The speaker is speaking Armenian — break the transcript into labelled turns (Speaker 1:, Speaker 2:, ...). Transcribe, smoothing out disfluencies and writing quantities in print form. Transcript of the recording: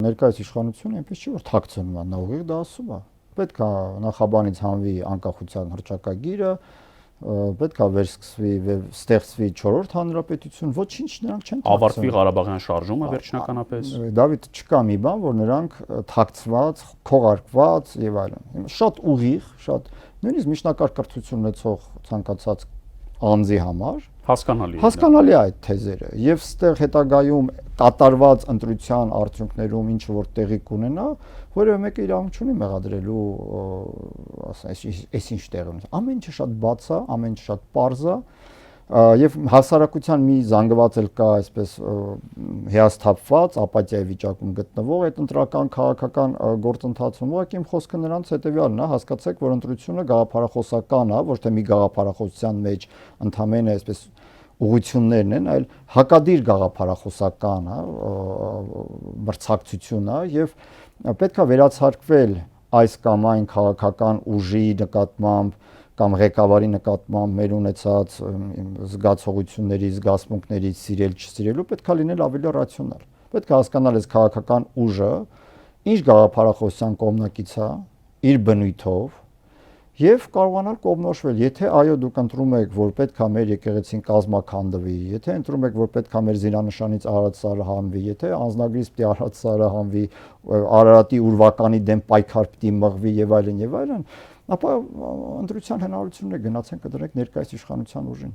Speaker 1: ներկայիս իշխանությունը այնպես չի որ թաքցնում է, նա ուղիղ դա ասում է։ Պետք է նախաբանից հանվի անկախության հռչակագիրը, պետք է վերսկսվի, ստեղծվի 4-րդ հանրապետություն, ոչինչ նրանք չեն թաքցնում։
Speaker 2: Ավարտվի Ղարաբաղյան շարժումը վերջնականապես։
Speaker 1: Դավիթ, չկա մի բան, որ նրանք թաքցված, քողարկված եւ այլն։ Շատ ուղիղ, շատ նույնիսկ միջնակարգ կրթություն ունեցող ցանկացած անձի համար հասկանալի է այդ թեզերը եւ ստեղ հետագայում կատարված ընտրության արդյունքներում ինչ որ տեղի կունենա, որևէ մեկը իրավունք չունի մեղադրելու, ասես, այսինչ տեղի ունի։ Ամեն ինչը շատ բաց է, ամեն ինչը շատ պարզ է եւ հասարակության մի զանգված էլ կա, այսպես հիասթափված, ապաթիայի վիճակում գտնվող այդ ընտրական քաղաքական գործընթացում, ուղղակի իմ խոսքը նրանց հետեւյալն է, հասկացեք, որ ընտրությունը գաղափարախոսական է, ոչ թե մի գաղափարախոսության մեջ ընդհանրապես այսպես ուղղություններն են, այլ հակադիր գաղափարախոսական է, մրցակցություն է եւ պետք է վերացարկվել այս կամ այն քաղաքական ուժի նկատմամբ կամ ղեկավարի նկատմամբ մեր ունեցած զգացողությունների, զգացմունքների սիրել չսիրելու պետք է լինել ավելի ռացիոնալ։ Պետք է հասկանալ այս քաղաքական ուժը ինչ գաղափարախոսության կողմնակից է, իր բնույթով եւ կարողանալ կողմնորոշվել, եթե այո դուք ընտրում եք, որ պետք է մեր եկեղեցին կազմաքանդվի, եթե ընտրում եք, որ պետք է մեր զինանշանից Արարատ սարը հանվի, եթե անձնագրից պիտի Արարատ սարը հանվի, Արարատի ուրվականի դեմ պայքար պիտի մղվի եւ այլն, ապա ընտրության հնարավորությունները գնացեն կդրեք ներկայիս իշխանության ուժին։